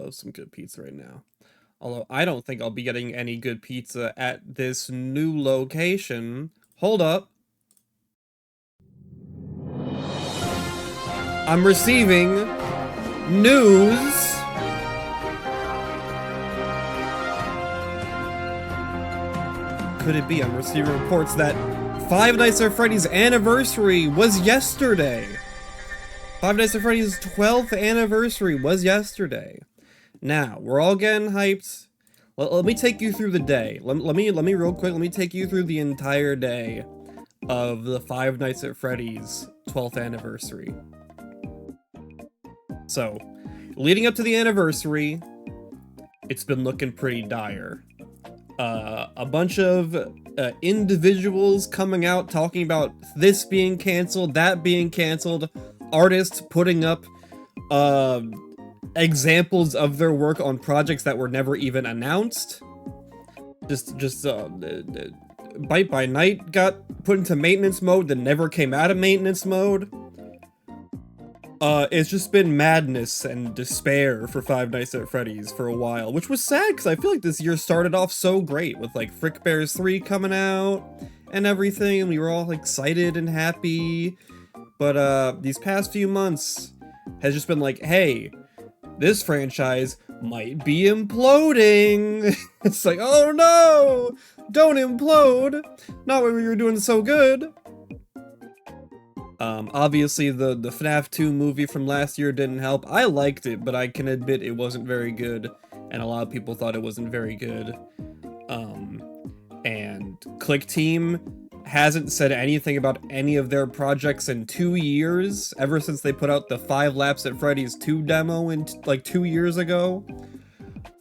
love some good pizza right now. Although I don't think I'll be getting any good pizza at this new location. Hold up. I'm receiving news. Could it be? I'm receiving reports that Five Nights at Freddy's anniversary was yesterday. Five Nights at Freddy's 12th anniversary was yesterday. Now, we're all getting hyped. Let me take you through the day. Let me real quick, let me take you through the entire day of the Five Nights at Freddy's 12th anniversary. So, leading up to the anniversary, it's been looking pretty dire. A bunch of individuals coming out talking about this being canceled, that being canceled, artists putting up examples of their work on projects that were never even announced. Bite by Night got put into maintenance mode, then never came out of maintenance mode. It's just been madness and despair for Five Nights at Freddy's for a while, which was sad because I feel like this year started off so great with like Frick Bears 3 coming out and everything, and we were all excited and happy. But these past few months has just been like, hey, this franchise might be imploding. It's like, oh no, don't implode. Not when we were doing so good. Obviously the FNAF 2 movie from last year didn't help. I liked it, but I can admit it wasn't very good, and a lot of people thought it wasn't very good. And Click Team hasn't said anything about any of their projects in 2 years, ever since they put out the 5 Laps at Freddy's 2 demo in like 2 years ago.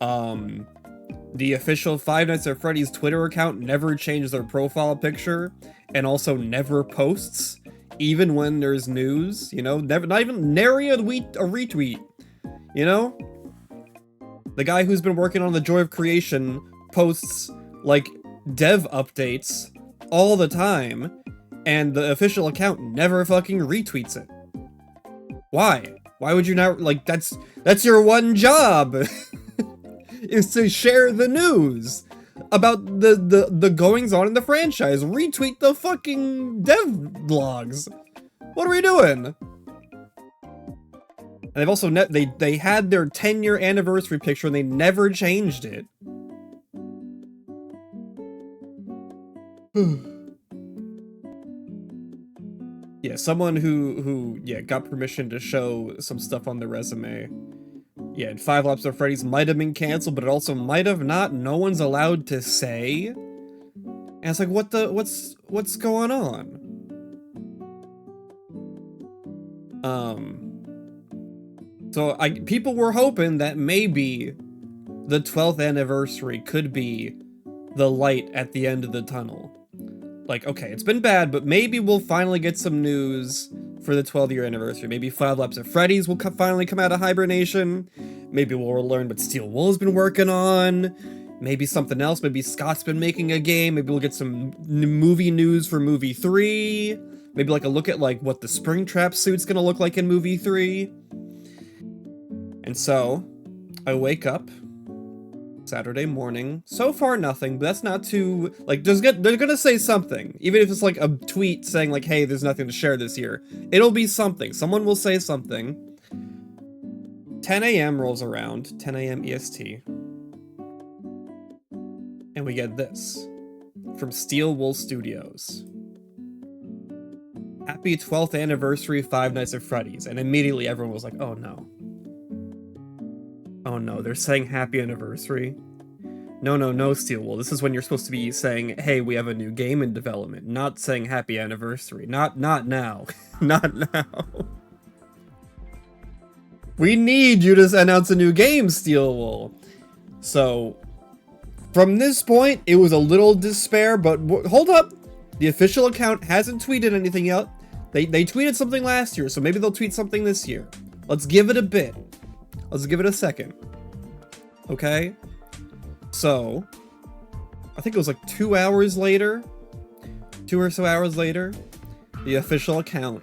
The official Five Nights at Freddy's Twitter account never changed their profile picture, and also never posts. Even when there's news, you know, not even nary a retweet, you know? The guy who's been working on the Joy of Creation posts, like, dev updates all the time, and the official account never fucking retweets it. Why? Why would you not, like, that's your one job, is to share the news about the goings-on in the franchise. Retweet the fucking dev blogs. What are we doing? And they've also they had their 10-year anniversary picture and they never changed it. Yeah, someone who got permission to show some stuff on their resume. Yeah, and 5 Laps at Freddy's might have been canceled, but it also might have not. No one's allowed to say. And it's like, what's going on? So people were hoping that maybe the 12th anniversary could be the light at the end of the tunnel. Like, okay, it's been bad, but maybe we'll finally get some news for the 12th-year anniversary. Maybe 5 Laps at Freddy's will finally come out of hibernation. Maybe we'll learn what Steel Wool's been working on. Maybe something else. Maybe Scott's been making a game. Maybe we'll get some movie news for movie 3. Maybe like a look at like what the Springtrap suit's gonna look like in movie 3. And so, I wake up Saturday morning. So far, nothing, but that's not too, like, they're gonna say something. Even if it's, like, a tweet saying, like, hey, there's nothing to share this year. It'll be something. Someone will say something. 10 a.m. rolls around. 10 a.m. EST. And we get this. From Steel Wool Studios. Happy 12th anniversary Five Nights at Freddy's. And immediately everyone was like, oh no. Oh no, they're saying happy anniversary. No, Steel Wool. This is when you're supposed to be saying, hey, we have a new game in development. Not saying happy anniversary. Not now. Not now. We need you to announce a new game, Steel Wool. So, from this point, it was a little despair, but hold up. The official account hasn't tweeted anything yet. They tweeted something last year, so maybe they'll tweet something this year. Let's give it a bit. Let's give it a second. Okay? So, I think it was like 2 hours later, 2 or so hours later, the official account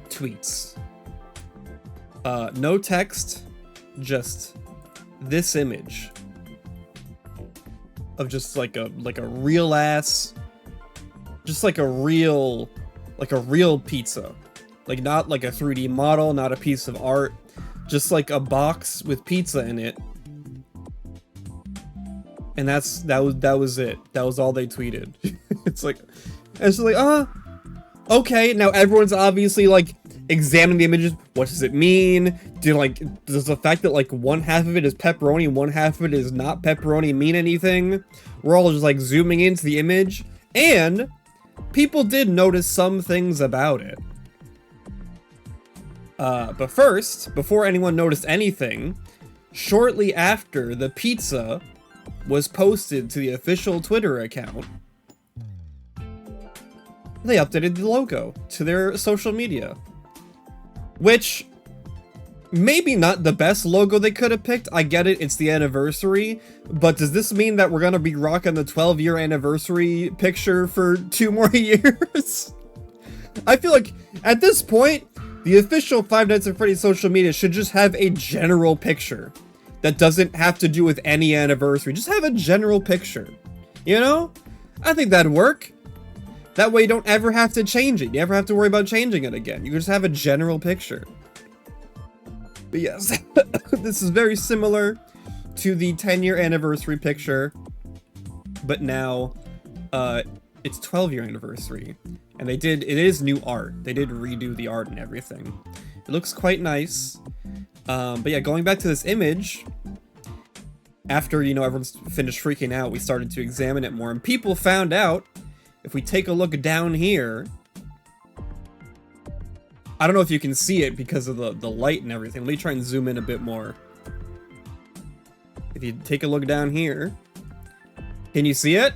tweets. No text, just this image of just like a real ass, just like a real pizza, like not like a 3D model, not a piece of art, just like a box with pizza in it. And that was it. That was all they tweeted. It's like okay, now everyone's obviously like examining the images. What does it mean? Does the fact that like one half of it is pepperoni and one half of it is not pepperoni mean anything? We're all just like zooming into the image, and people did notice some things about it. But first, before anyone noticed anything, shortly after the pizza was posted to the official Twitter account, they updated the logo to their social media. Which, maybe not the best logo they could have picked. I get it, it's the anniversary. But does this mean that we're gonna be rocking the 12-year anniversary picture for 2 more years? I feel like, at this point, the official Five Nights at Freddy's social media should just have a general picture that doesn't have to do with any anniversary. Just have a general picture. You know? I think that'd work. That way you don't ever have to change it. You never have to worry about changing it again. You can just have a general picture. But yes, this is very similar to the 10-year anniversary picture. But now, it's 12-year anniversary. And it is new art. They did redo the art and everything. It looks quite nice. But yeah, going back to this image, after, you know, everyone's finished freaking out, we started to examine it more. And people found out, if we take a look down here, I don't know if you can see it because of the light and everything. Let me try and zoom in a bit more. If you take a look down here, can you see it?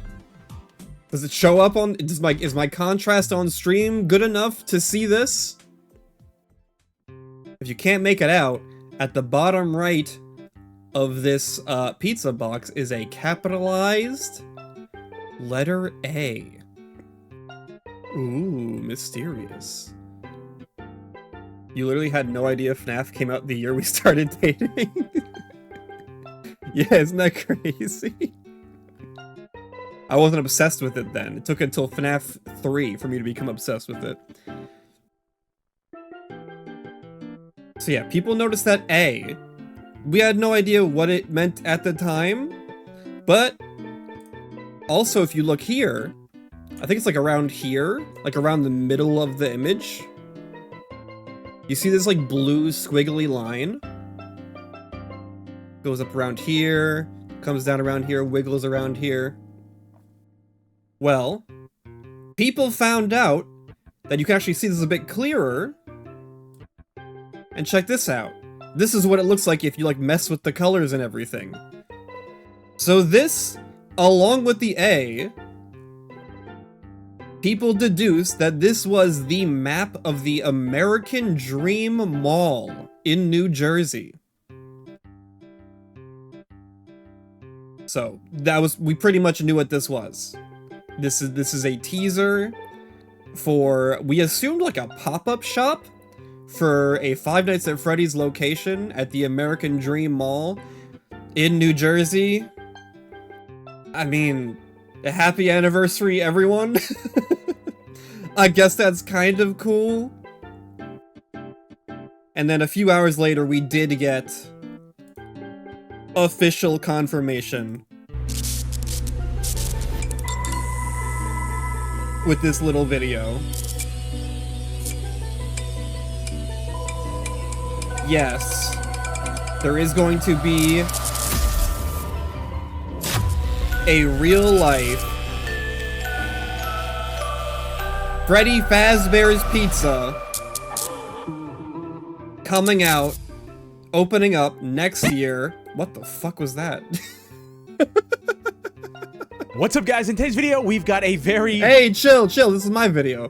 Does it show up on, is my contrast on stream good enough to see this? If you can't make it out, at the bottom right of this pizza box is a capitalized letter A. Ooh, mysterious. You literally had no idea FNAF came out the year we started dating? Yeah, isn't that crazy? I wasn't obsessed with it then. It took until FNAF 3 for me to become obsessed with it. So yeah, people noticed that A. We had no idea what it meant at the time, but also if you look here, I think it's like around here, like around the middle of the image. You see this like blue squiggly line? Goes up around here, comes down around here, wiggles around here. Well, people found out that you can actually see this a bit clearer. And check this out. This is what it looks like if you like mess with the colors and everything. So this, along with the A, people deduced that this was the map of the American Dream Mall in New Jersey. So we pretty much knew what this was. This is a teaser for, we assumed like a pop-up shop for a Five Nights at Freddy's location at the American Dream Mall in New Jersey. I mean, a happy anniversary, everyone. I guess that's kind of cool. And then a few hours later, we did get official confirmation with this little video. Yes, there is going to be a real-life Freddy Fazbear's Pizza coming out, opening up next year. What the fuck was that? What's up, guys? In today's video, we've got a very... Hey, chill, this is my video.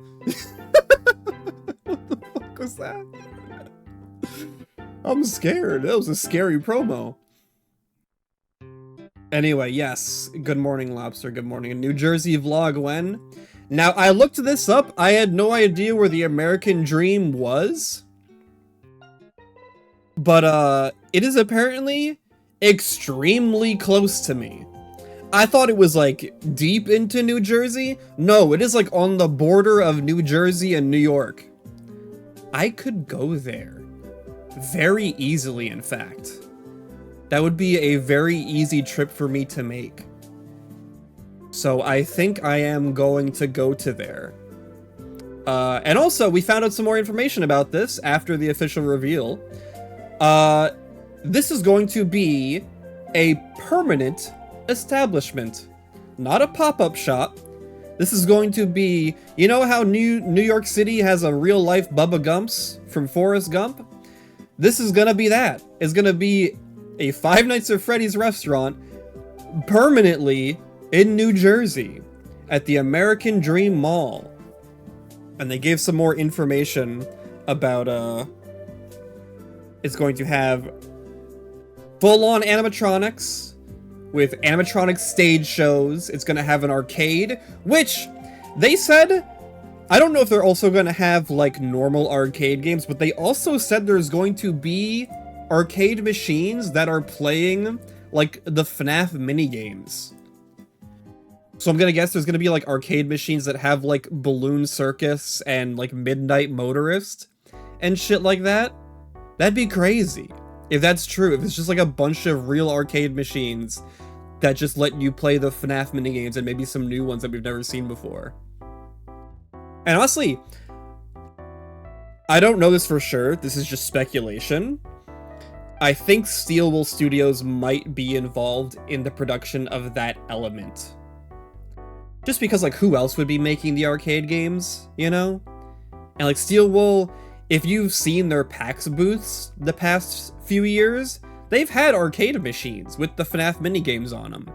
What the fuck was that? I'm scared. That was a scary promo. Anyway, yes. Good morning, Lobster. Good morning. A New Jersey vlog when? Now, I looked this up. I had no idea where the American Dream was. But, it is apparently extremely close to me. I thought it was like deep into New Jersey. No, it is like on the border of New Jersey and New York. I could go there very easily, in fact. That would be a very easy trip for me to make. So I think I am going to go to there. And also, we found out some more information about this after the official reveal. This is going to be a permanent establishment, not a pop-up shop. This is going to be, you know how New York City has a real-life Bubba Gumps from Forrest Gump? This is gonna be that. It's gonna be a Five Nights at Freddy's restaurant permanently in New Jersey at the American Dream Mall. And they gave some more information about, it's going to have full-on animatronics with animatronic stage shows. It's going to have an arcade, which they said, I don't know if they're also going to have like normal arcade games, but they also said there's going to be arcade machines that are playing like the FNAF minigames. So I'm gonna guess there's gonna be like arcade machines that have like Balloon Circus and like Midnight Motorist and shit like that. That'd be crazy if that's true. If it's just like a bunch of real arcade machines that just let you play the FNAF minigames and maybe some new ones that we've never seen before. And honestly, I don't know this for sure. This is just speculation. I think Steelwool Studios might be involved in the production of that element. Just because, like, who else would be making the arcade games, you know? And, like, Steelwool, if you've seen their PAX booths the past few years, they've had arcade machines with the FNAF minigames on them.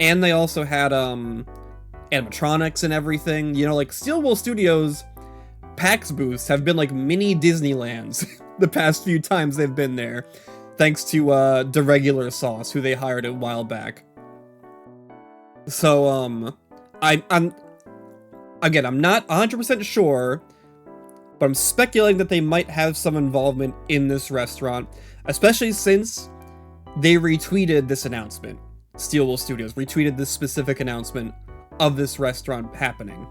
And they also had, animatronics and everything. You know, like, Steelwool Studios' PAX booths have been, like, mini Disneylands the past few times they've been there. Thanks to, the Regular Sauce, who they hired a while back. So, I'm not 100% sure, but I'm speculating that they might have some involvement in this restaurant, especially since they retweeted this announcement. Steelwool Studios retweeted this specific announcement of this restaurant happening.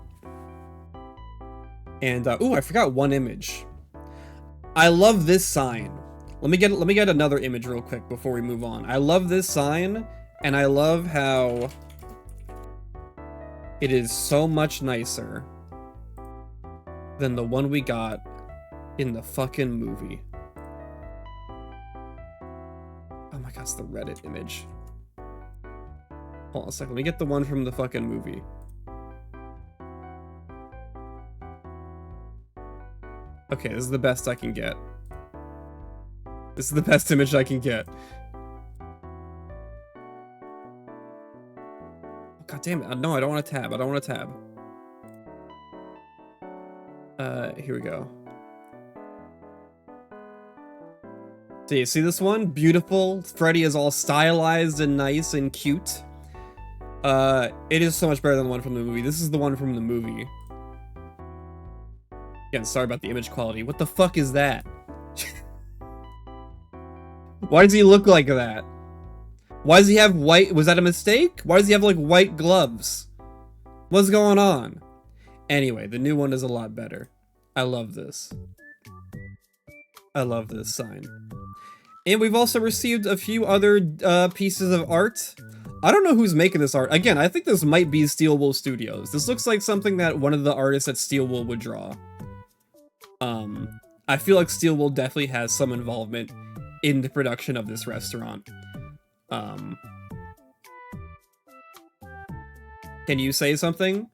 And, ooh, I forgot one image. I love this sign. Let me get another image real quick before we move on. I love this sign, and I love how it is so much nicer than the one we got in the fucking movie. Oh my god, it's the Reddit image. Hold on a second, let me get the one from the fucking movie. Okay, this is the best I can get. This is the best image I can get. God damn it. No, I don't want to tab. I don't want to tab. Here we go. So you see this one? Beautiful. Freddy is all stylized and nice and cute. It is so much better than the one from the movie. This is the one from the movie. Again, sorry about the image quality. What the fuck is that? Why does he look like that? Why does he have white? Was that a mistake? Why does he have like white gloves? What's going on? Anyway, the new one is a lot better. I love this. I love this sign. And we've also received a few other pieces of art. I don't know who's making this art. Again, I think this might be Steelwool Studios. This looks like something that one of the artists at Steelwool would draw. I feel like Steelwool definitely has some involvement in the production of this restaurant. Can you say something?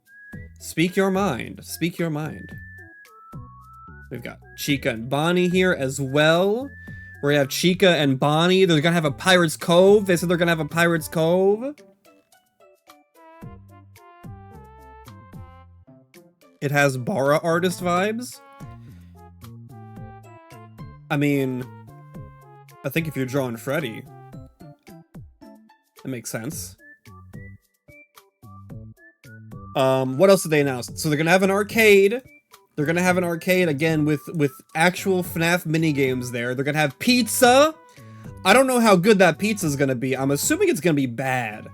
Speak your mind. Speak your mind. We've got Chica and Bonnie here as well. We're gonna have Chica and Bonnie. They're gonna have a Pirate's Cove. They said they're gonna have a Pirate's Cove. It has Bara artist vibes. I mean, I think if you're drawing Freddy, that makes sense. What else did they announce? So they're gonna have an arcade. They're gonna have an arcade again with actual FNAF minigames there. They're gonna have pizza. I don't know how good that pizza's gonna be. I'm assuming it's gonna be bad.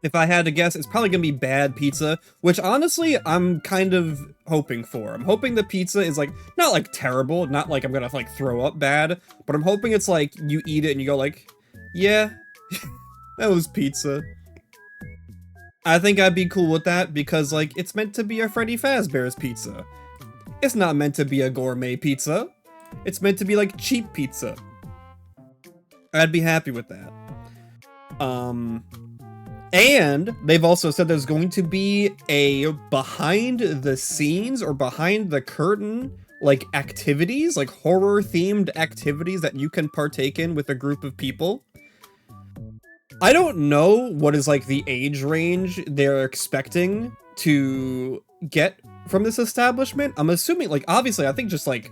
If I had to guess, it's probably gonna be bad pizza, which honestly, I'm kind of hoping for. I'm hoping the pizza is like, not like terrible, not like I'm gonna like throw up bad, but I'm hoping it's like, you eat it and you go like, yeah, that was pizza. I think I'd be cool with that because like, it's meant to be a Freddy Fazbear's pizza. It's not meant to be a gourmet pizza. It's meant to be like cheap pizza. I'd be happy with that. And they've also said there's going to be a behind the scenes or behind the curtain, like activities, like horror themed activities that you can partake in with a group of people. I don't know what is like the age range they're expecting to get from this establishment. I'm assuming, like, obviously, I think just like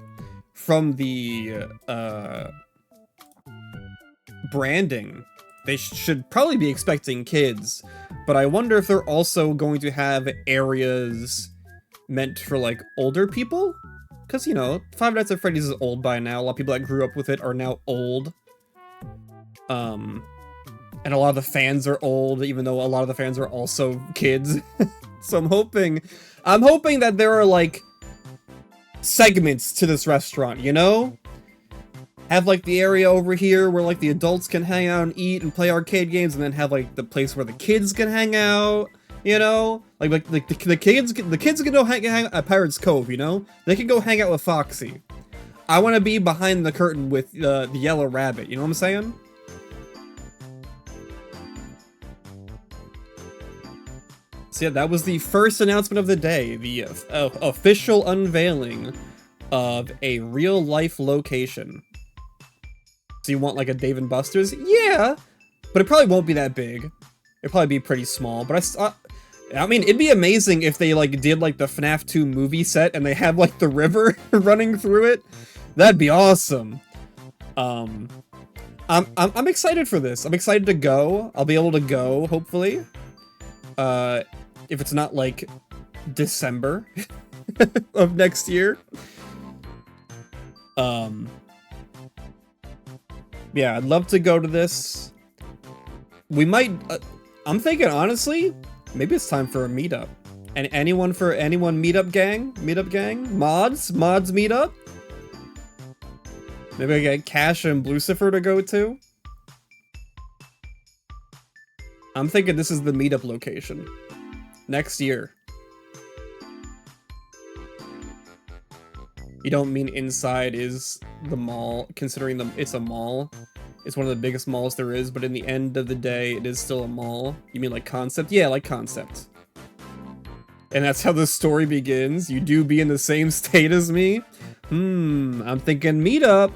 from the branding, they should probably be expecting kids, but I wonder if they're also going to have areas meant for like older people, because you know, Five Nights at Freddy's is old by now. A lot of people that grew up with it are now old, and a lot of the fans are old, even though a lot of the fans are also kids. So I'm hoping that there are like segments to this restaurant, you know? Have like the area over here where like the adults can hang out and eat and play arcade games, and then have like the place where the kids can hang out, you know? Like the kids can go hang out at Pirates Cove, you know? They can go hang out with Foxy. I want to be behind the curtain with the Yellow Rabbit, you know what I'm saying? So yeah, that was the first announcement of the day, the official unveiling of a real-life location. So you want like a Dave & Buster's? Yeah, but it probably won't be that big. It'll probably be pretty small, but I mean, it'd be amazing if they like did like the FNAF 2 movie set and they have like the river running through it. That'd be awesome. I'm excited for this. I'm excited to go. I'll be able to go, hopefully. If it's not like December of next year. Yeah, I'd love to go to this. We might, I'm thinking honestly, maybe it's time for a meetup. And anyone meetup gang? Mods meetup? Maybe I get Cash and Blucifer to go to? I'm thinking this is the meetup location. Next year. You don't mean inside is the mall, considering it's a mall. It's one of the biggest malls there is, but in the end of the day, it is still a mall. You mean like concept? Yeah, like concept. And that's how the story begins. You do be in the same state as me? I'm thinking meetup.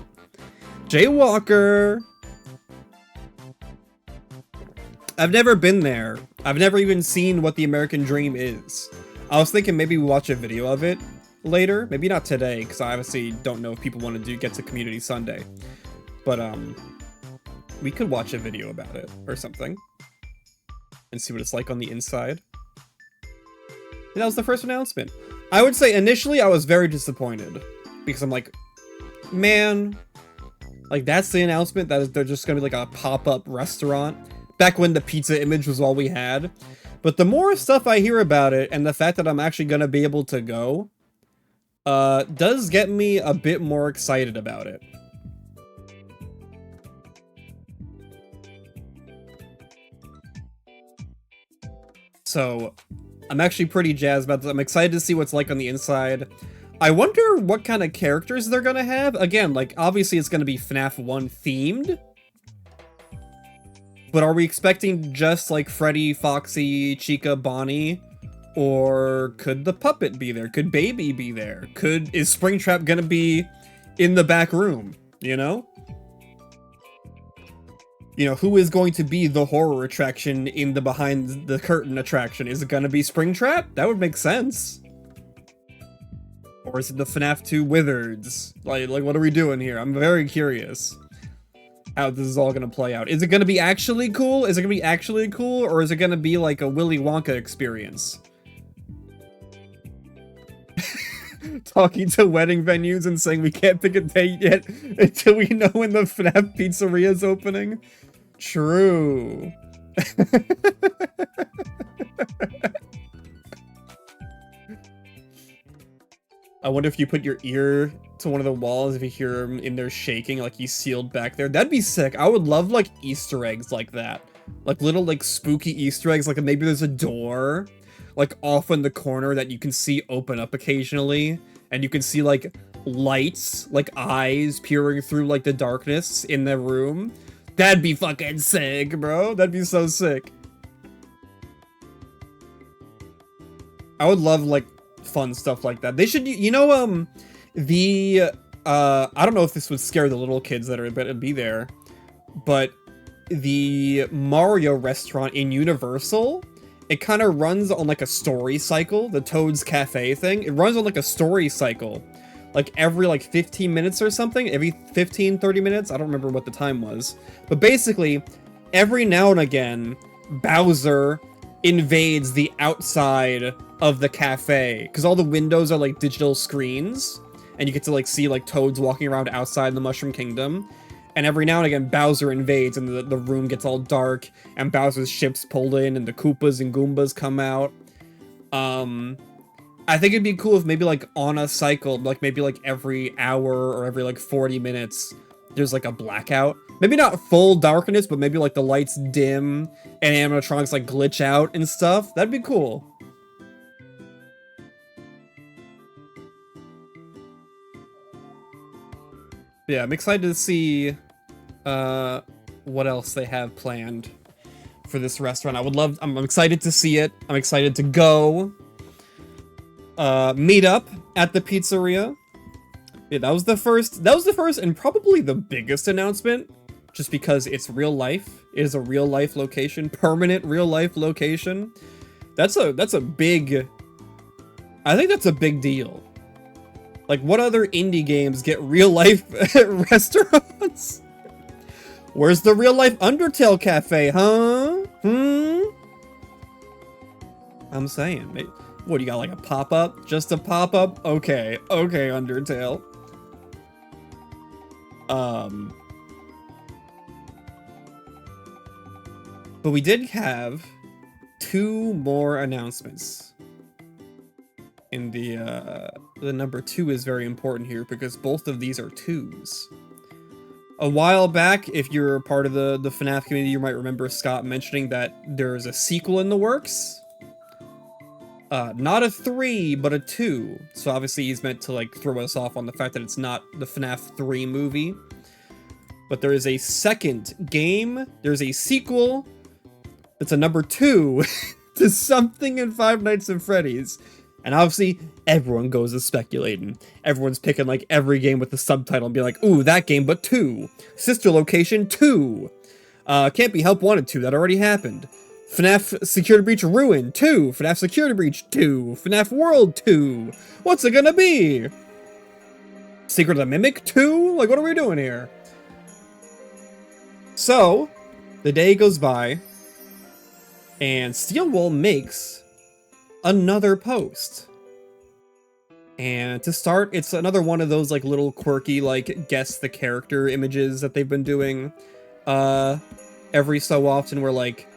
Jaywalker. I've never been there. I've never even seen what the American Dream is. I was thinking maybe we watch a video of it later. Maybe not today, because I obviously don't know if people want to get to Community Sunday. But, we could watch a video about it, or something. And see what it's like on the inside. And that was the first announcement. I would say initially I was very disappointed. Because I'm like, man, like that's the announcement that they're just gonna be like a pop-up restaurant. Back when the pizza image was all we had. But the more stuff I hear about it, and the fact that I'm actually gonna be able to go, does get me a bit more excited about it. So, I'm actually pretty jazzed about this. I'm excited to see what's like on the inside. I wonder what kind of characters they're gonna have. Again, like, obviously it's gonna be FNAF 1 themed. But are we expecting just like Freddy, Foxy, Chica, Bonnie? Or could the puppet be there? Could Baby be there? Is Springtrap gonna be in the back room? You know? You know, who is going to be the horror attraction in the behind the curtain attraction? Is it gonna be Springtrap? That would make sense. Or is it the FNAF 2 Wizards? Like what are we doing here? I'm very curious how this is all gonna play out. Is it gonna be actually cool? Is it gonna be actually cool? Or is it gonna be like a Willy Wonka experience? Talking to wedding venues and saying we can't pick a date yet until we know when the FNAF pizzeria is opening. True. I wonder if you put your ear to one of the walls, if you hear him in there shaking, like he's sealed back there. That'd be sick. I would love, like, Easter eggs like that. Like, little, like, spooky Easter eggs. Like, maybe there's a door, like, off in the corner that you can see open up occasionally. And you can see, like, lights, like, eyes peering through, like, the darkness in the room. That'd be fucking sick, bro. That'd be so sick. I would love, like, fun stuff like that. They should, you know, I don't know if this would scare the little kids that are going to be there, but the Mario restaurant in Universal, it kind of runs on like a story cycle, the Toad's Cafe thing. It runs on like a story cycle, like every like 15 minutes or something, every 15, 30 minutes. I don't remember what the time was, but basically every now and again, Bowser invades the outside of the cafe, because all the windows are like digital screens, and you get to like see like Toads walking around outside the Mushroom Kingdom, and every now and again Bowser invades and the room gets all dark, and Bowser's ship's pulled in, and the Koopas and Goombas come out. I think it'd be cool if maybe like on a cycle, like maybe like every hour or every like 40 minutes, there's like a blackout. Maybe not full darkness, but maybe like the lights dim and animatronics like glitch out and stuff. That'd be cool. Yeah, I'm excited to see what else they have planned for this restaurant. I'm excited to see it. I'm excited to go meet up at the pizzeria. Yeah, that was the first and probably the biggest announcement, just because it's real life. It is a real life location, permanent real life location. That's a big, I think that's a big deal. Like, what other indie games get real life restaurants? Where's the real life Undertale cafe, huh? I'm saying, what, you got like a pop-up? Just a pop-up? Okay, Undertale. But we did have 2 more announcements. And the number 2 is very important here because both of these are 2s. A while back, if you're a part of the FNAF community, you might remember Scott mentioning that there's a sequel in the works. Not a 3, but a 2. So obviously he's meant to like throw us off on the fact that it's not the FNAF 3 movie. But there is a second game. There's a sequel. It's a number 2 to something in Five Nights at Freddy's. And obviously, everyone goes to speculating. Everyone's picking, like, every game with the subtitle and be like, ooh, that game, but 2. Sister Location 2. Can't Be Helped 1 and 2, that already happened. FNAF Security Breach Ruin 2. FNAF Security Breach 2. FNAF World 2. What's it gonna be? Secret of the Mimic 2? Like, what are we doing here? So, the day goes by, and Steelwool makes another post. And to start, it's another one of those like little quirky like guess the character images that they've been doing every so often, where like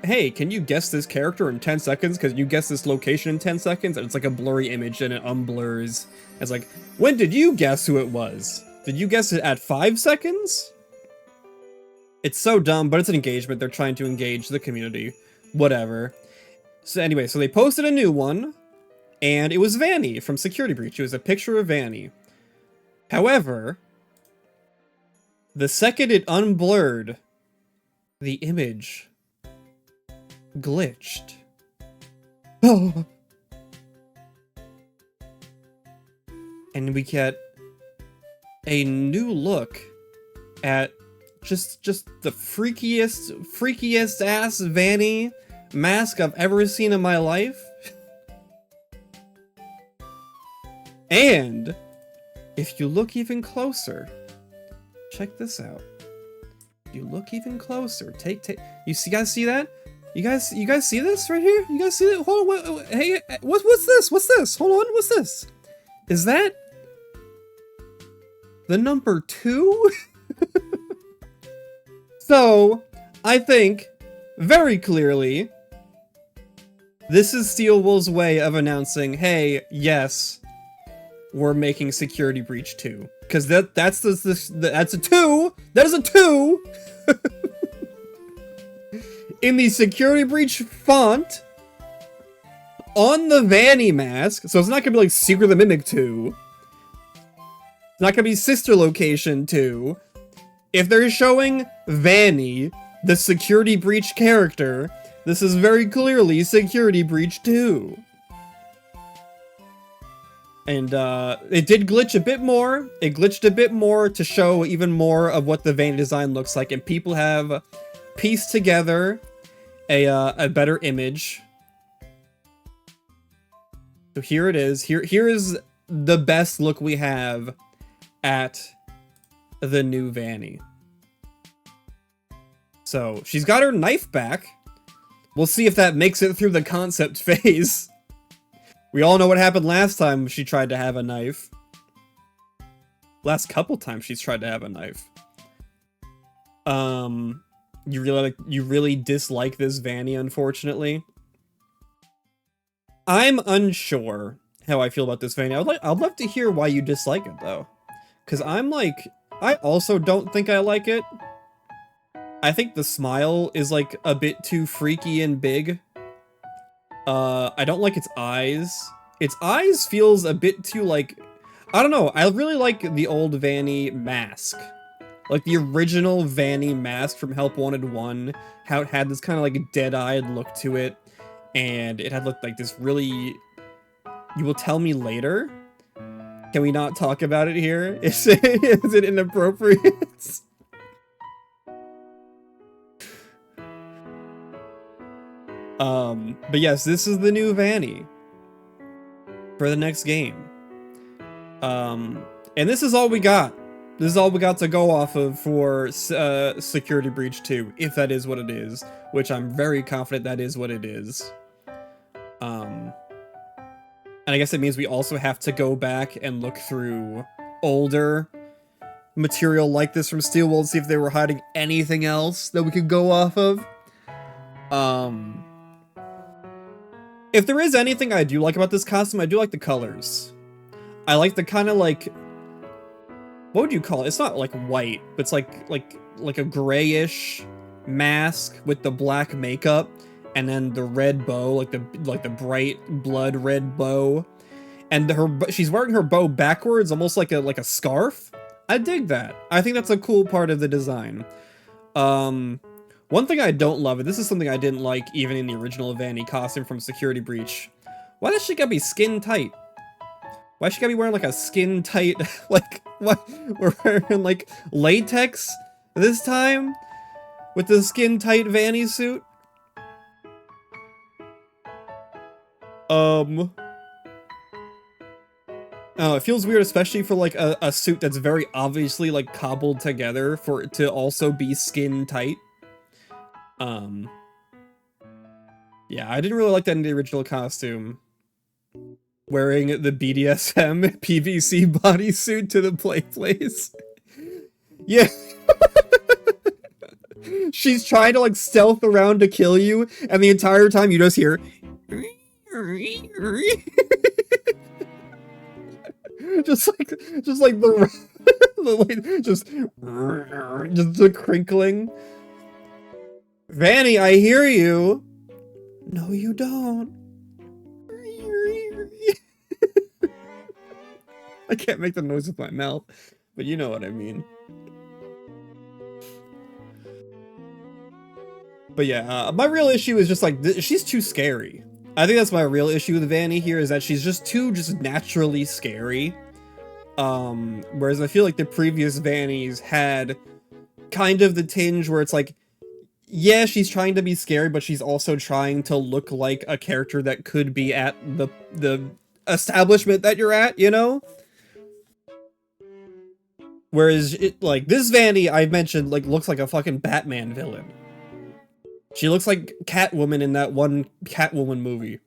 hey, can you guess this character in 10 seconds? Because you guess this location in 10 seconds, and it's like a blurry image and it unblurs. It's like, when did you guess who it was? Did you guess it at 5 seconds? It's so dumb, but it's an engagement. They're trying to engage the community. Whatever. So anyway, so they posted a new one, and it was Vanny from Security Breach. It was a picture of Vanny. However, the second it unblurred, the image glitched. Oh. And we get a new look at just the freakiest ass Vanny mask I've ever seen in my life. And if you look even closer, check this out. If you look even closer, you guys see that? You guys see this right here? You guys see that? Hold on, hey, what's this? What's this? Hold on, what's this? Is that the number 2? So, I think, very clearly, this is Steel Wool's way of announcing, hey, yes, we're making Security Breach 2. Because that's a 2! That is a 2! In the Security Breach font, on the Vanny mask, so it's not gonna be like Secret the Mimic 2. It's not gonna be Sister Location 2. If they're showing Vanny, the Security Breach character, this is very clearly Security Breach 2. And it did glitch a bit more. It glitched a bit more to show even more of what the Vanny design looks like, and people have pieced together a better image. So here it is. Here is the best look we have at the new Vanny. So she's got her knife back. We'll see if that makes it through the concept phase. We all know what happened last time she tried to have a knife. Last couple times she's tried to have a knife. You really dislike this Vanny, unfortunately. I'm unsure how I feel about this Vanny. I'd love to hear why you dislike it though. Cause I'm like, I also don't think I like it. I think the smile is like a bit too freaky and big. I don't like its eyes. Its eyes feels a bit too like, I don't know. I really like the old Vanny mask. Like the original Vanny mask from Help Wanted 1, how it had this kind of like dead-eyed look to it, and it had looked like this really... You will tell me later? Can we not talk about it here? Is it inappropriate? But yes, this is the new Vanny for the next game. And this is all we got. This is all we got to go off of for Security Breach 2, if that is what it is, which I'm very confident that is what it is. And I guess it means we also have to go back and look through older material like this from Steel Wool and see if they were hiding anything else that we could go off of. If there is anything I do like about this costume, I do like the colors. I like the kind of like... What would you call it? It's not like white, but it's like a grayish mask with the black makeup, and then the red bow, like the bright blood red bow, and she's wearing her bow backwards, almost like a scarf. I dig that. I think that's a cool part of the design. One thing I don't love, and this is something I didn't like even in the original Vanny costume from Security Breach. Why does she gotta be skin tight? Why she gotta be wearing like a skin tight, like, what? We're wearing like latex this time? With the skin tight Vanny suit? Oh, it feels weird, especially for like a suit that's very obviously like cobbled together for it to also be skin tight. Yeah, I didn't really like that in the original costume. Wearing the BDSM PVC bodysuit to the place. Yeah. She's trying to like stealth around to kill you, and the entire time you just hear just like just the crinkling. Vanny, I hear you. No, you don't. I can't make the noise with my mouth, but you know what I mean. But yeah, my real issue is just like, she's too scary. I think that's my real issue with Vanny here, is that she's just naturally scary. Whereas I feel like the previous Vannys had kind of the tinge where it's like, yeah, she's trying to be scary, but she's also trying to look like a character that could be at the establishment that you're at, you know? Whereas, like, this Vanny, I mentioned, like, looks like a fucking Batman villain. She looks like Catwoman in that one Catwoman movie.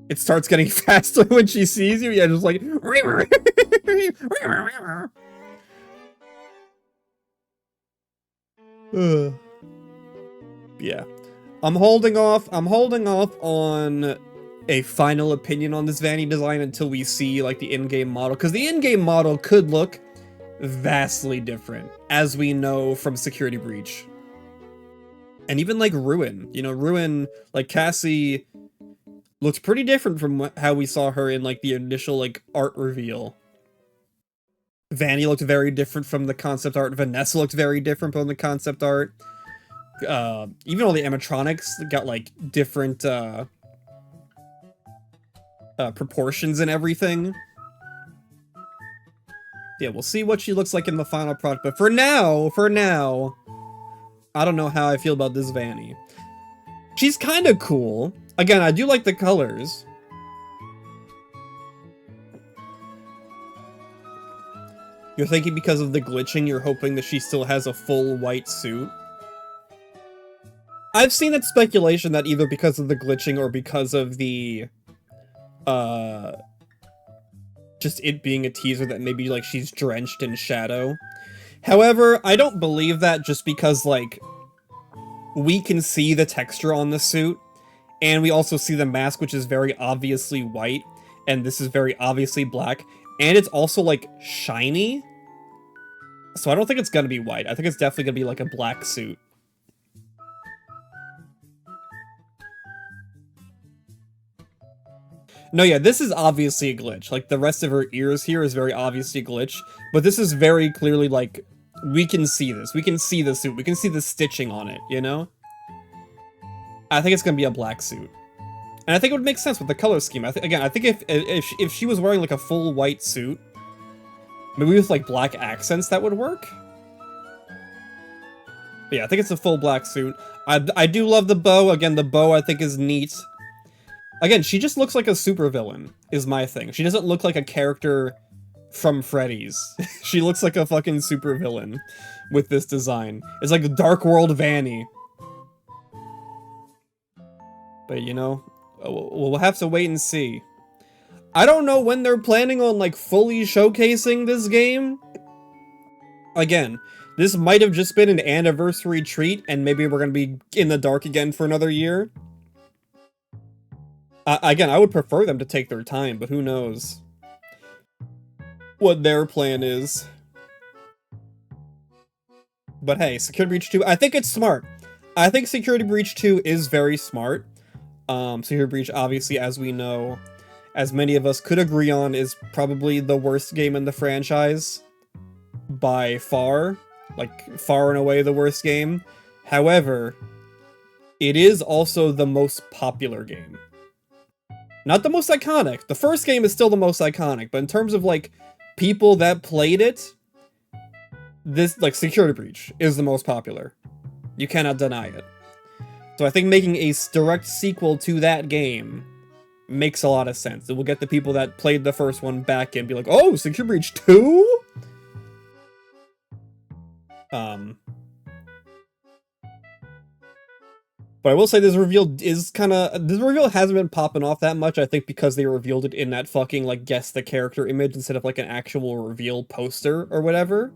It starts getting faster when she sees you. Yeah, just like... Yeah. I'm holding off on a final opinion on this Vanny design until we see, like, the in-game model. Because the in-game model could look vastly different, as we know from Security Breach. And even, like, Ruin. You know, Ruin, like, Cassie looks pretty different from how we saw her in, like, the initial, like, art reveal. Vanny looked very different from the concept art. Vanessa looked very different from the concept art. Even all the animatronics got, like, different, proportions and everything. Yeah, we'll see what she looks like in the final product, but for now, I don't know how I feel about this Vanny. She's kind of cool. Again, I do like the colors. You're thinking because of the glitching, you're hoping that she still has a full white suit? I've seen that speculation that either because of the glitching or because of the, just it being a teaser that maybe, like, she's drenched in shadow. However, I don't believe that just because, like, we can see the texture on the suit, and we also see the mask, which is very obviously white, and this is very obviously black, and it's also, like, shiny. So I don't think it's gonna be white. I think it's definitely gonna be, like, a black suit. No, yeah, this is obviously a glitch. Like, the rest of her ears here is very obviously a glitch, but this is very clearly, like, we can see this. We can see the suit. We can see the stitching on it, you know? I think it's gonna be a black suit. And I think it would make sense with the color scheme. I think if she was wearing, like, a full white suit, maybe with, like, black accents, that would work? But yeah, I think it's a full black suit. I do love the bow. Again, the bow I think is neat. Again, she just looks like a supervillain, is my thing. She doesn't look like a character from Freddy's. She looks like a fucking supervillain with this design. It's like Dark World Vanny. But, you know, we'll have to wait and see. I don't know when they're planning on, like, fully showcasing this game. Again, this might have just been an anniversary treat, and maybe we're gonna be in the dark again for another year. Again, I would prefer them to take their time, but who knows what their plan is. But hey, Security Breach 2, I think it's smart. I think Security Breach 2 is very smart. Security Breach, obviously, as we know, as many of us could agree on, is probably the worst game in the franchise. By far. Like, far and away the worst game. However, it is also the most popular game. Not the most iconic. The first game is still the most iconic, but in terms of, like, people that played it, this, like, Security Breach is the most popular. You cannot deny it. So I think making a direct sequel to that game makes a lot of sense. It will get the people that played the first one back and be like, oh, Security Breach 2? But I will say this reveal hasn't been popping off that much, I think because they revealed it in that fucking, like, guess the character image instead of, like, an actual reveal poster or whatever.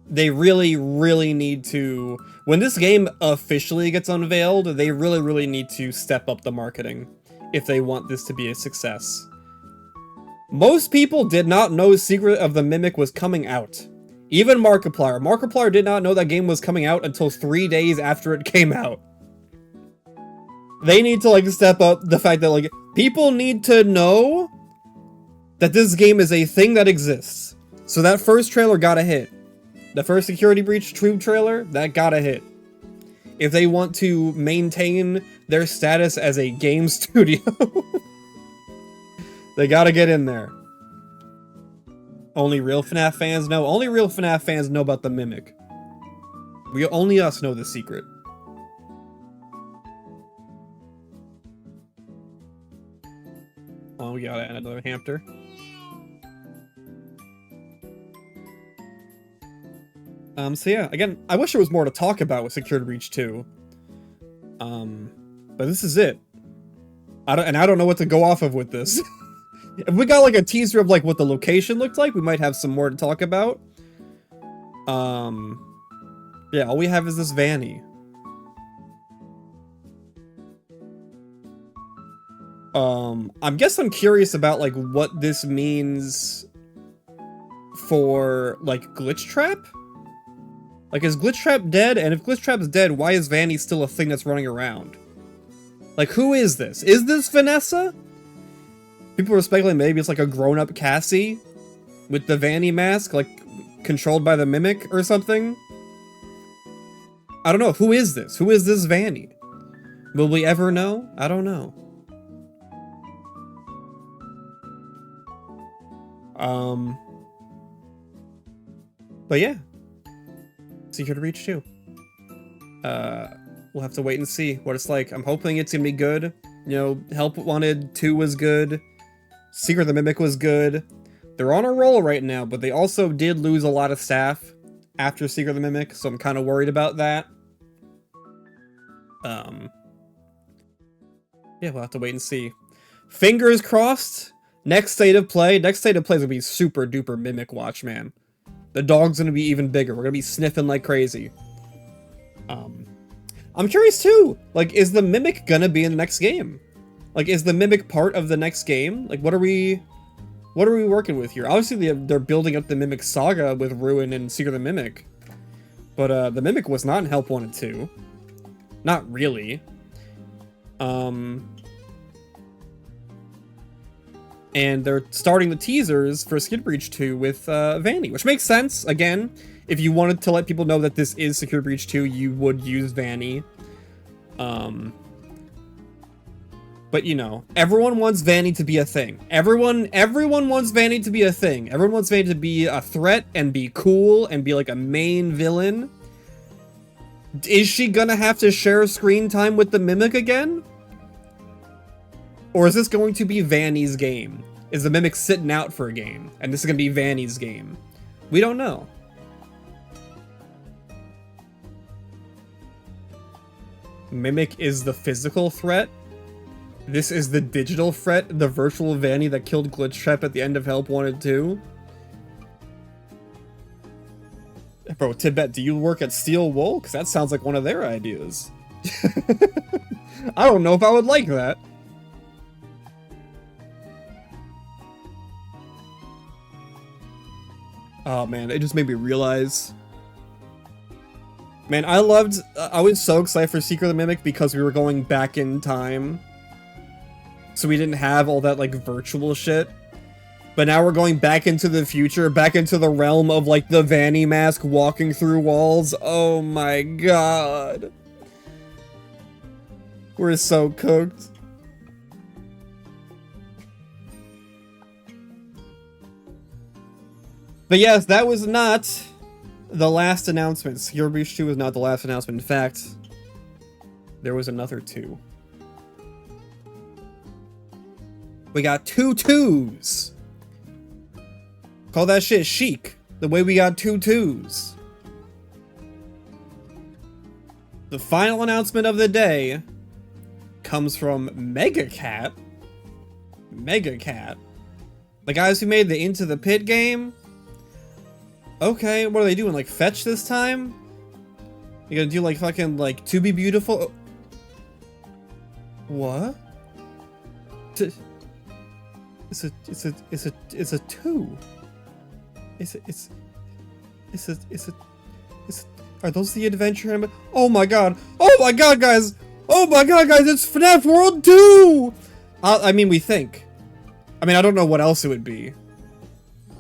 They really, really need to... When this game officially gets unveiled, they really, really need to step up the marketing if they want this to be a success. Most people did not know Secret of the Mimic was coming out. Even Markiplier. Markiplier did not know that game was coming out until 3 days after it came out. They need to, like, step up the fact that, like, people need to know that this game is a thing that exists. So that first trailer got a hit. The first Security Breach True trailer, that got a hit. If they want to maintain their status as a game studio, they gotta get in there. Only real FNAF fans know. Only real FNAF fans know about the Mimic. Only us know the secret. Oh, we gotta add another hamster. So yeah, again, I wish there was more to talk about with Security Breach 2. But this is it. I don't know what to go off of with this. If we got like a teaser of like what the location looked like, we might have some more to talk about. Yeah, all we have is this Vanny. I'm curious about like what this means for like Glitch Trap. Like, is Glitch Trap dead? And if Glitch Trap's dead, why is Vanny still a thing that's running around? Like, who is this? Is this Vanessa? People were speculating maybe it's like a grown-up Cassie with the Vanny mask, like, controlled by the Mimic or something. I don't know. Who is this? Who is this Vanny? Will we ever know? I don't know. But yeah. Secret Reach 2. We'll have to wait and see what it's like. I'm hoping it's gonna be good. You know, Help Wanted 2 was good. Secret of the Mimic was good. They're on a roll right now, but they also did lose a lot of staff after Secret of the Mimic, so I'm kind of worried about that. Yeah, we'll have to wait and see. Fingers crossed. Next state of play is gonna be super duper Mimic watch, man. The dog's gonna be even bigger. We're gonna be sniffing like crazy. I'm curious too. Like, is the Mimic gonna be in the next game? Like, is the Mimic part of the next game? Like, what are we working with here? Obviously, they're building up the Mimic saga with Ruin and Secret of the Mimic. But, the Mimic was not in Help Wanted 2. Not really. And they're starting the teasers for Skid Breach 2 with, Vanny, which makes sense. Again, if you wanted to let people know that this is Secure Breach 2, you would use Vanny. But you know, everyone wants Vanny to be a thing. Everyone wants Vanny to be a thing. Everyone wants Vanny to be a threat and be cool and be like a main villain. Is she gonna have to share screen time with the Mimic again? Or is this going to be Vanny's game? Is the Mimic sitting out for a game? And this is gonna be Vanny's game? We don't know. Mimic is the physical threat. This is the digital threat, the virtual Vanny that killed Glitch Trap at the end of Help Wanted 2. Bro, Tibet, do you work at Steel Wool? Because that sounds like one of their ideas. I don't know if I would like that. Oh man, it just made me realize. Man, I was so excited for Secret of the Mimic because we were going back in time. So we didn't have all that, like, virtual shit. But now we're going back into the future, back into the realm of, like, the Vanny mask walking through walls. Oh my god. We're so cooked. But yes, that was not the last announcement. Secure Breach 2 was not the last announcement. In fact, there was another 2. We got 2 2s. Call that shit chic. The way we got 2 2s. The final announcement of the day comes from Megacat. Megacat. The guys who made the Into the Pit game. Okay, what are they doing? Like, fetch this time? You gonna do, like, fucking, like, To Be Beautiful? What? It's a 2. Are those the adventure? Oh my god! Oh my god, guys! Oh my god, guys! It's FNAF World 2! I mean, we think. I mean, I don't know what else it would be. I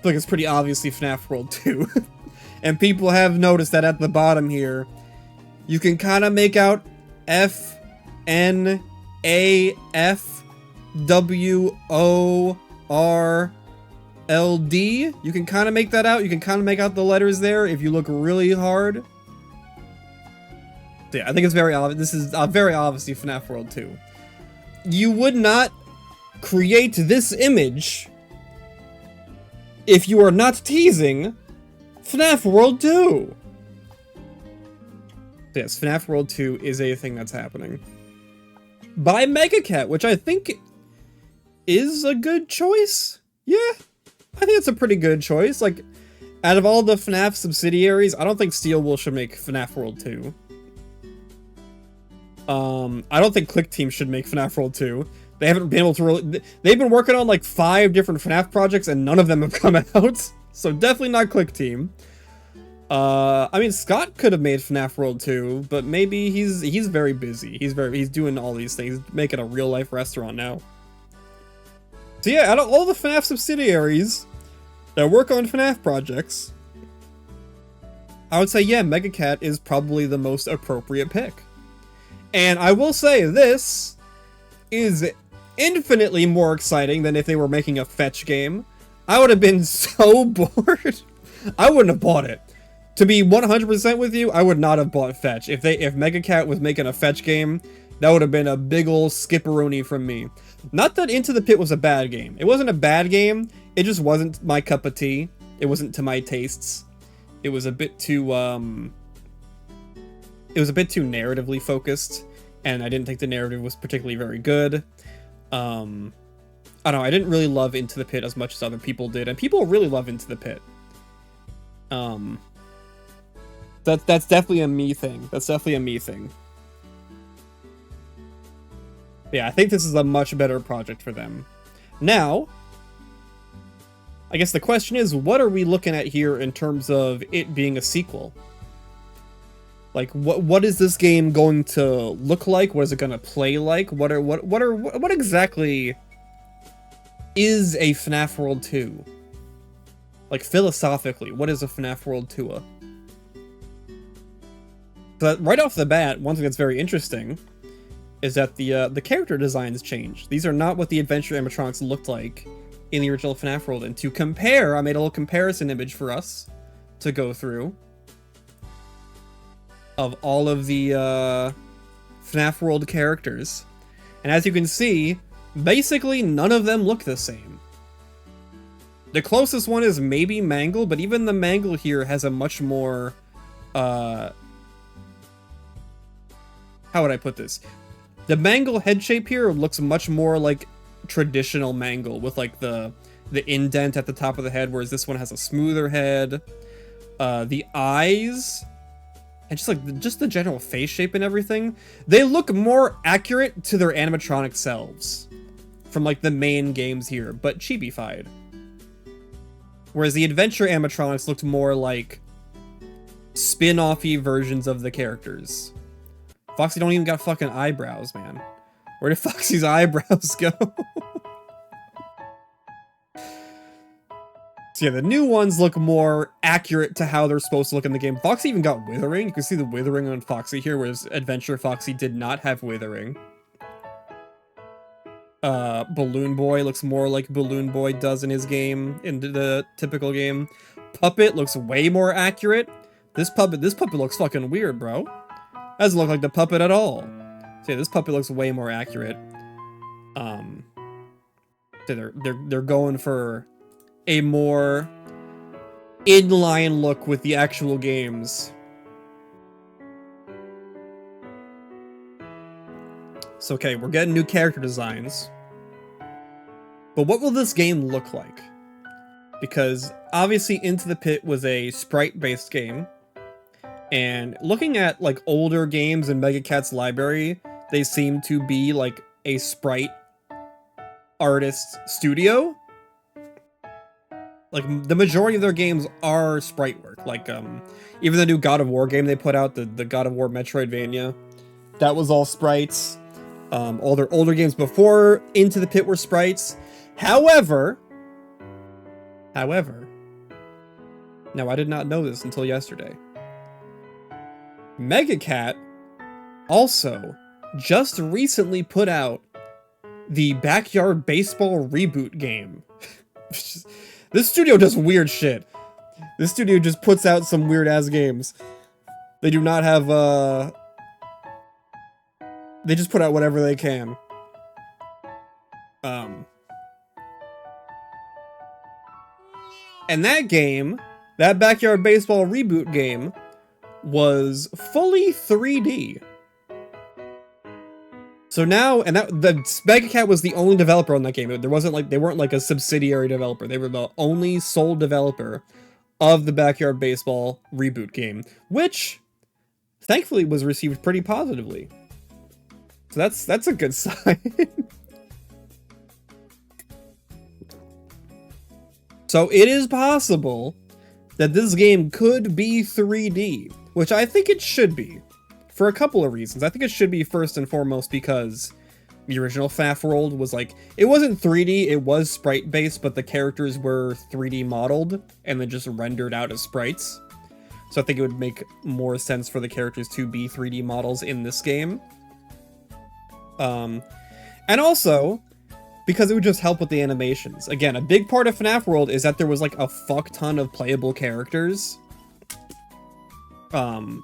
feel like it's pretty obviously FNAF World 2. And people have noticed that at the bottom here, you can kind of make out FNAF WORLD. You can kind of make that out. You can kind of make out the letters there if you look really hard. So yeah, I think it's very obvious. This is very obviously FNAF World 2. You would not create this image if you are not teasing FNAF World 2. So yes, FNAF World 2 is a thing that's happening. By Megacat, which I think is a good choice. Yeah, I think it's a pretty good choice. Like, out of all the FNAF subsidiaries, I don't think Steelwool should make FNAF World 2. I don't think Click Team should make FNAF World 2. They haven't been able to really... They've been working on like 5 different FNAF projects and none of them have come out. So definitely not Click Team. I mean, Scott could have made FNAF World 2, but maybe he's very busy. He's doing all these things, making a real life restaurant now. So yeah, out of all the FNAF subsidiaries that work on FNAF projects, I would say, yeah, Megacat is probably the most appropriate pick. And I will say, this is infinitely more exciting than if they were making a fetch game. I would have been so bored. I wouldn't have bought it. To be 100% with you, I would not have bought fetch. If Megacat was making a fetch game, that would have been a big ol' skipperoonie from me. Not that Into the Pit was a bad game. It wasn't a bad game. It just wasn't my cup of tea. It wasn't to my tastes. It was a bit too, narratively focused, and I didn't think the narrative was particularly very good. I don't know, I didn't really love Into the Pit as much as other people did, and people really love Into the Pit. That's definitely a me thing. That's definitely a me thing. Yeah, I think this is a much better project for them. Now, I guess the question is, what are we looking at here in terms of it being a sequel? Like, what is this game going to look like? What is it going to play like? What exactly is a FNAF World 2? Like, philosophically, what is a FNAF World 2? But right off the bat, one thing that's very interesting is that the character designs changed. These are not what the adventure animatronics looked like in the original FNAF World. And to compare, I made a little comparison image for us to go through of all of the FNAF World characters. And as you can see, basically none of them look the same. The closest one is maybe Mangle, but even the Mangle here has a much more... how would I put this? The Mangle head shape here looks much more like traditional Mangle, with like the indent at the top of the head, whereas this one has a smoother head. The eyes, and just the general face shape and everything, they look more accurate to their animatronic selves from like the main games here, but chibi-fied. Whereas the adventure animatronics looked more like spin-offy versions of the characters. Foxy don't even got fucking eyebrows, man. Where did Foxy's eyebrows go? So yeah, the new ones look more accurate to how they're supposed to look in the game. Foxy even got withering. You can see the withering on Foxy here, whereas Adventure Foxy did not have withering. Balloon Boy looks more like Balloon Boy does in his game, in the typical game. Puppet looks way more accurate. This puppet looks fucking weird, bro. Doesn't look like the puppet at all. So yeah, this puppet looks way more accurate. So they're going for a more in-line look with the actual games. So okay, we're getting new character designs. But what will this game look like? Because obviously Into the Pit was a sprite-based game. And looking at like older games in Megacat's library, they seem to be like a sprite artist studio. Like the majority of their games are sprite work. Like even the new God of War game they put out, the God of War Metroidvania, that was all sprites. All their older games before Into the Pit were sprites. However, now I did not know this until yesterday. Megacat also just recently put out the Backyard Baseball reboot game. This studio does weird shit. This studio just puts out some weird ass games. They do not have they just put out whatever they can. And that game, that Backyard Baseball reboot game, was fully 3D. So now, and that the Megacat was the only developer on that game. There wasn't like, they weren't like a subsidiary developer. They were the only sole developer of the Backyard Baseball reboot game, which thankfully was received pretty positively. So that's a good sign. So it is possible that this game could be 3D, which I think it should be, for a couple of reasons. I think it should be first and foremost because the original FNAF world was like, it wasn't 3D, it was sprite-based, but the characters were 3D modeled and then just rendered out as sprites. So I think it would make more sense for the characters to be 3D models in this game. And also, because it would just help with the animations. Again, a big part of FNAF World is that there was like a fuck ton of playable characters. Pretty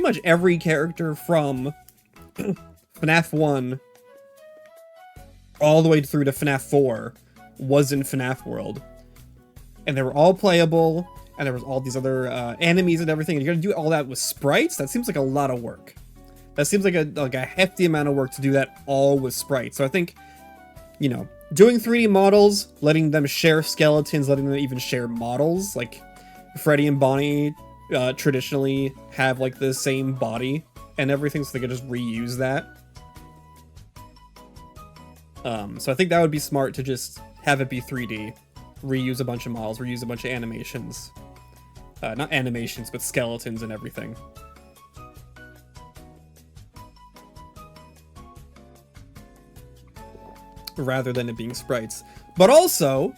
much every character from FNAF 1 all the way through to FNAF 4 was in FNAF World. And they were all playable, and there was all these other enemies and everything, and you're gonna do all that with sprites? That seems like a lot of work. That seems like a hefty amount of work to do that all with sprites. So I think, you know, doing 3D models, letting them share skeletons, letting them even share models, like Freddy and Bonnie traditionally have like the same body and everything, so they could just reuse that. So I think that would be smart to just have it be 3D, reuse a bunch of models, reuse a bunch of animations. Not animations, but skeletons and everything. Rather than it being sprites. But also,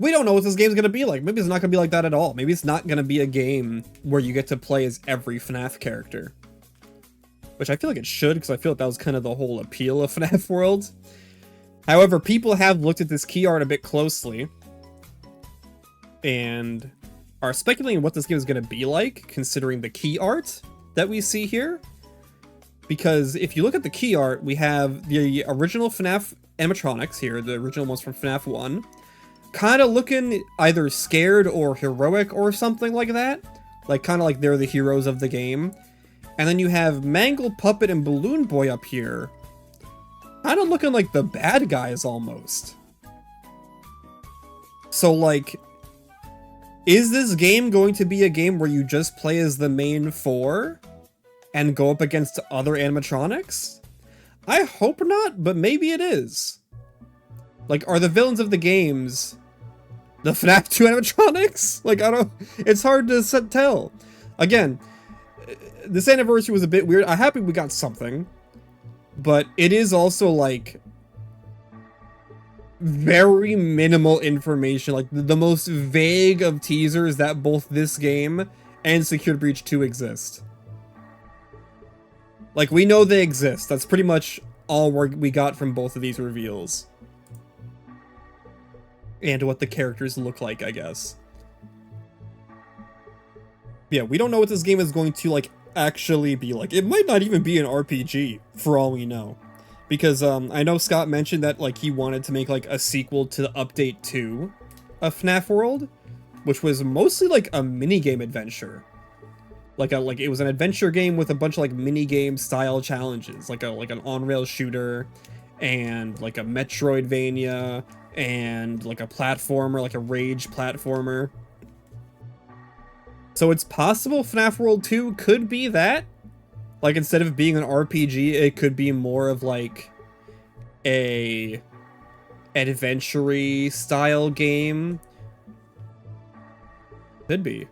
we don't know what this game's gonna be like. Maybe it's not gonna be like that at all. Maybe it's not gonna be a game where you get to play as every FNAF character. Which I feel like it should, because I feel like that was kind of the whole appeal of FNAF World. However, people have looked at this key art a bit closely, and are speculating what this game is gonna be like, considering the key art that we see here. Because if you look at the key art, we have the original FNAF animatronics here, the original ones from FNAF 1, kind of looking either scared or heroic or something like that. Like, kind of like they're the heroes of the game. And then you have Mangle, Puppet, and Balloon Boy up here, kind of looking like the bad guys almost. So, like, is this game going to be a game where you just play as the main four and go up against other animatronics? I hope not, but maybe it is. Like, are the villains of the games the FNAF 2 animatronics? Like, it's hard to tell. Again, this anniversary was a bit weird. I'm happy we got something, but it is also, like, very minimal information. Like, the most vague of teasers that both this game and Secure Breach 2 exist. Like, we know they exist. That's pretty much all we got from both of these reveals. And what the characters look like, I guess. Yeah, we don't know what this game is going to, like, actually be like. It might not even be an RPG, for all we know. Because, I know Scott mentioned that, like, he wanted to make, like, a sequel to the Update 2 of FNAF World, which was mostly, like, a minigame adventure. Like it was an adventure game with a bunch of like mini game style challenges, like an on-rail shooter, and like a Metroidvania, and like a platformer, like a rage platformer. So it's possible FNAF World 2 could be that. Like, instead of being an RPG, it could be more of like a adventure-y style game. Could be.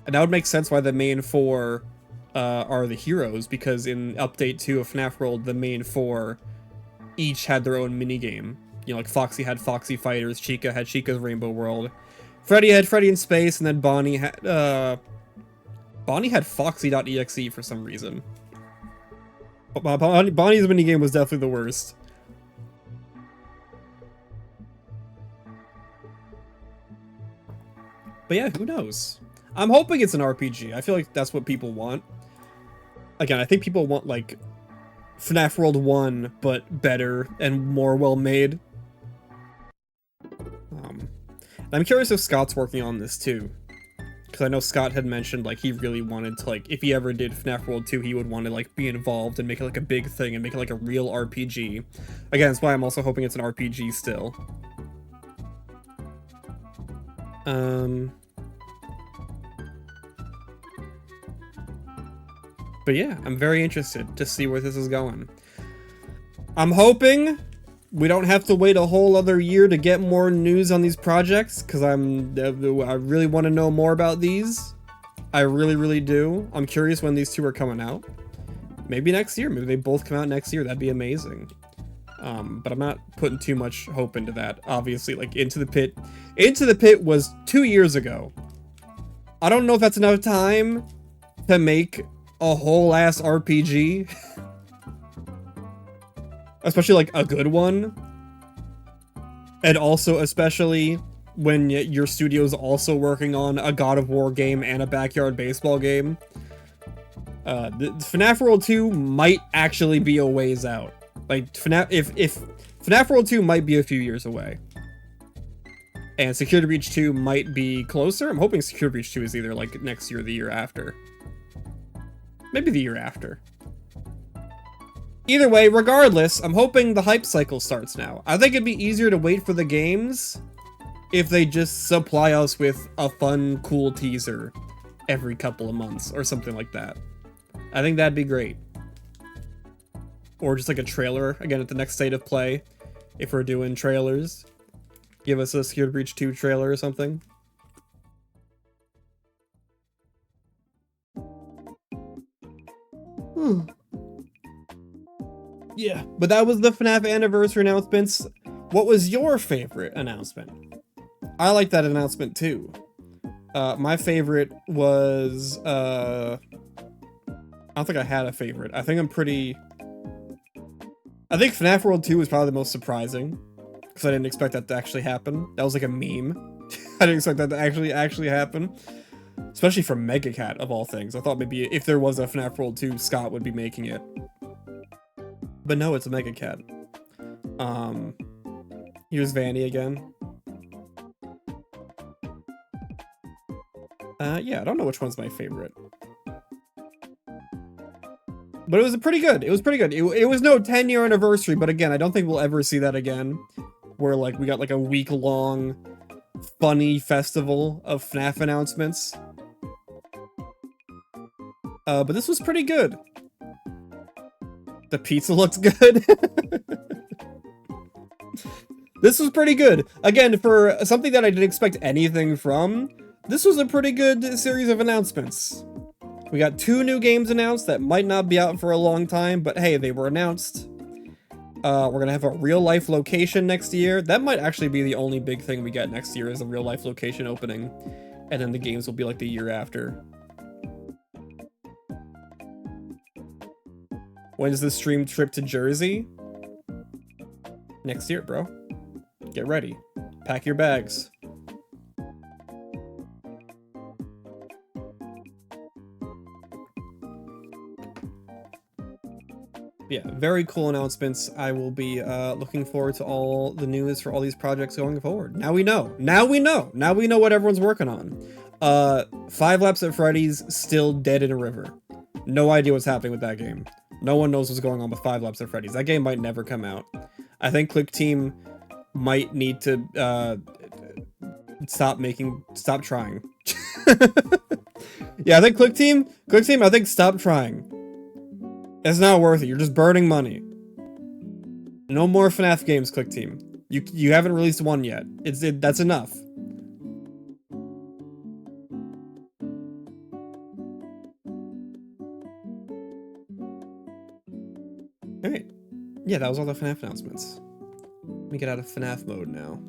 And that would make sense why the main four are the heroes, because in Update 2 of FNAF World, the main four each had their own minigame. You know, like Foxy had Foxy Fighters, Chica had Chica's Rainbow World, Freddy had Freddy in Space, and then Bonnie had Foxy.exe for some reason. Bonnie's minigame was definitely the worst. But yeah, who knows? I'm hoping it's an RPG. I feel like that's what people want. Again, I think people want, like, FNAF World 1, but better and more well-made. I'm curious if Scott's working on this too. Because I know Scott had mentioned, like, he really wanted to, like, if he ever did FNAF World 2, he would want to, like, be involved and make it, like, a big thing and make it, like, a real RPG. Again, that's why I'm also hoping it's an RPG still. But yeah, I'm very interested to see where this is going. I'm hoping we don't have to wait a whole other year to get more news on these projects, because I really want to know more about these. I really, really do. I'm curious when these two are coming out. Maybe next year. Maybe they both come out next year. That'd be amazing. But I'm not putting too much hope into that. Obviously, like, Into the Pit. Into the Pit was 2 years ago. I don't know if that's enough time to make a whole ass RPG. Especially, like, a good one. And also, especially when your studio's also working on a God of War game and a backyard baseball game. The FNAF World 2 might actually be a ways out. Like, if FNAF World 2 might be a few years away. And Security Breach 2 might be closer. I'm hoping Security Breach 2 is either, like, next year or the year after. Maybe the year after. Either way, regardless, I'm hoping the hype cycle starts now. I think it'd be easier to wait for the games if they just supply us with a fun, cool teaser every couple of months or something like that. I think that'd be great. Or just like a trailer, again, at the next state of play, if we're doing trailers. Give us a Security Breach 2 trailer or something. Yeah, but that was the FNAF anniversary announcements. What was your favorite announcement? I like that announcement too. My favorite was, I don't think I had a favorite. I think FNAF World 2 was probably the most surprising, because I didn't expect that to actually happen. That was like a meme. I didn't expect that to actually happen. Especially from Megacat, of all things. I thought maybe if there was a FNAF World 2, Scott would be making it. But no, it's a Megacat. Here's Vanny again. Yeah, I don't know which one's my favorite. But it was pretty good. It was pretty good. It was no 10-year anniversary, but again, I don't think we'll ever see that again. Where, like, we got, like, a week-long funny festival of FNAF announcements. But this was pretty good. The pizza looks good. This was pretty good. Again, for something that I didn't expect anything from, this was a pretty good series of announcements. We got 2 new games announced that might not be out for a long time, but hey, they were announced. We're gonna have a real-life location next year. That might actually be the only big thing we get next year, is a real-life location opening. And then the games will be like the year after. When's the stream trip to Jersey? Next year, bro. Get ready. Pack your bags. Yeah, very cool announcements. I will be looking forward to all the news for all these projects going forward. Now we know. Now we know. Now we know what everyone's working on. 5 Laps at Freddy's still dead in a river. No idea what's happening with that game. No one knows what's going on with 5 Laps at Freddy's. That game might never come out. I think Click Team might need to stop trying. Yeah, I think Click Team, I think stop trying. It's not worth it. You're just burning money. No more FNAF games, Click Team. You haven't released one yet. That's enough. Alright. Yeah, that was all the FNAF announcements. Let me get out of FNAF mode now.